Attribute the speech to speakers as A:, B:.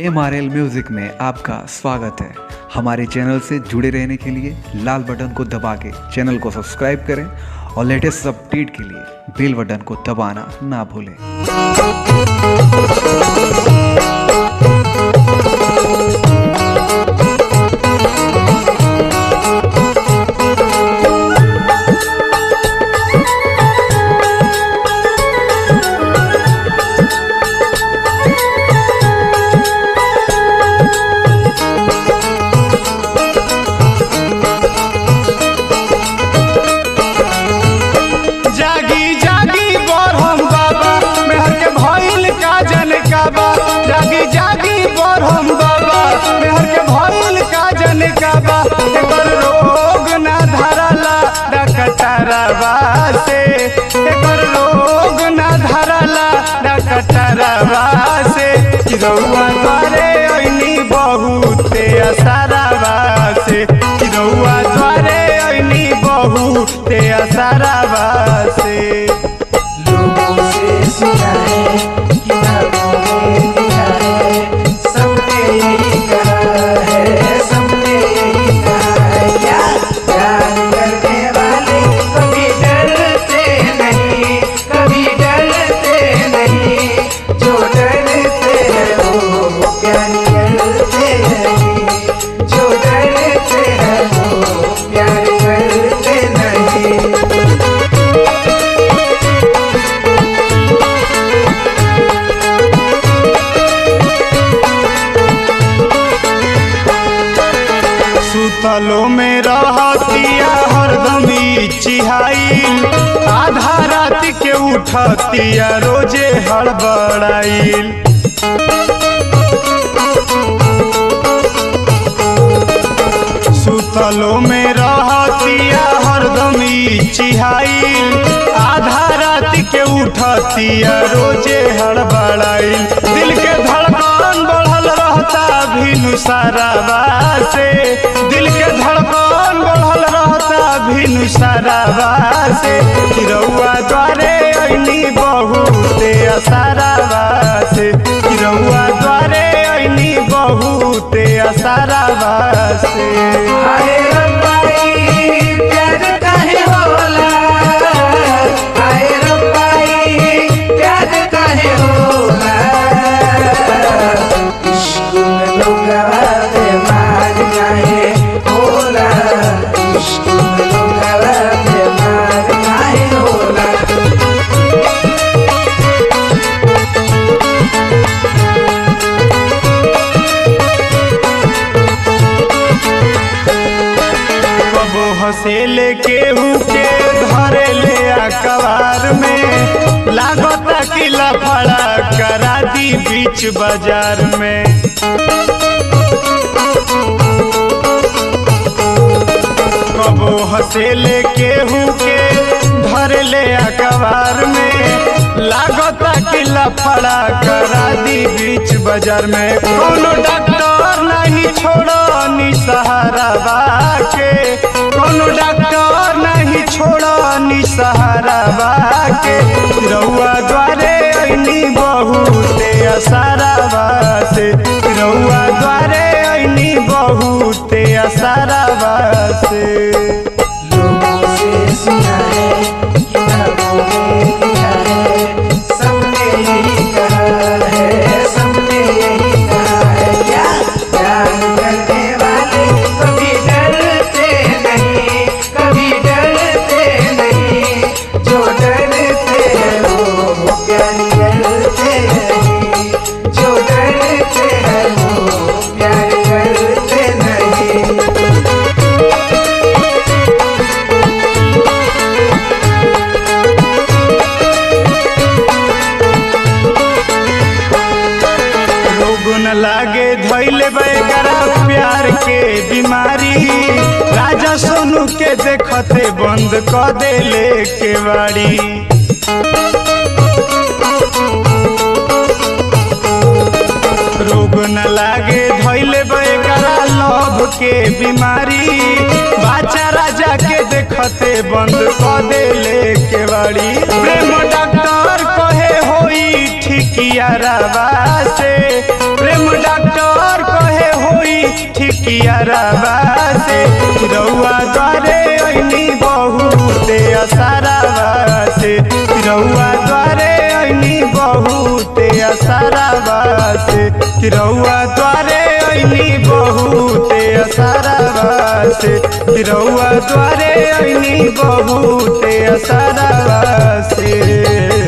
A: MRL music में आपका स्वागत है। हमारे चैनल से जुड़े रहने के लिए लाल बटन को दबा के चैनल को सब्सक्राइब करें और लेटेस्ट अपडेट के लिए बेल बटन को दबाना ना भूलें।
B: जागी जागी बोर हम बाबा मेहर के भइल का जन का बा एकर रोग ना धरला डकटरवा से एकर रोग ना धरला डकटरवा से किरौआ द्वारे ऐनी बहुते असरवा से किरौआ द्वारे ऐनी बहुते असरवा से
C: लोगों से सुना है
B: सुतलो में रहतिया हरदम चिहाई आधा रात के उठतिया रोजे हड़बड़ाइल सुतलो में रहतिया हरदम चिहाई आधा रात के उठतिया रोजे हड़बड़ाइल दिल के धड़कन बढ़ल रहता भिनु सारावा से दिल के धड़कन बढ़ल रहता भिनु सारावा से किरौआ द्वारे ऐनी बहुते असरवा से किरौआ द्वारे ऐनी बहुते असरवा से हसेले केहू के धरे ले अखबार में लागता कि लफड़ा करा दी बीच बाजार में कबो हसेले केहू के धरे ले अखबार में लागता कि लफड़ा करा दी बीच बाजार में कोनो डॉक्टर नहीं छोड़ो नि सहारा के कोनो डॉक्टर नहीं छोड़ो नि सहारा के रउआ द्वारे ऐनी बहुते असरवा से रउआ द्वारे ऐनी बहुते असरवा से
C: लोगों से सुना है किताबों में लिखा है सबने यही कहा है सबने यही कहा है क्या प्यार करने वाले कभी डरते नहीं कभी डरते नहीं जो डरते हैं वो प्यार करते नहीं जो डरते हैं वो प्यार करते नहीं।
B: लागे धैले बेगरा प्यार के बीमारी राजा सोनू के देखते बंद कर देले केवाड़ी रोग न लागे धैले बेगरा लव के बीमारी बाचा राजा के देखते बंद कर देले केवाड़ी प्रेम डॉक्टर कहे होई ठिकिया रवा से प्रेम डॉक्टर कियाराबा से रउआ द्वारे ऐनी बहुते असराबा से रउआ द्वारे ऐनी बहुते असराबा से रउआ द्वारे ऐनी बहुते असराबा से रउआ द्वारे ऐनी बहुते असराबा से।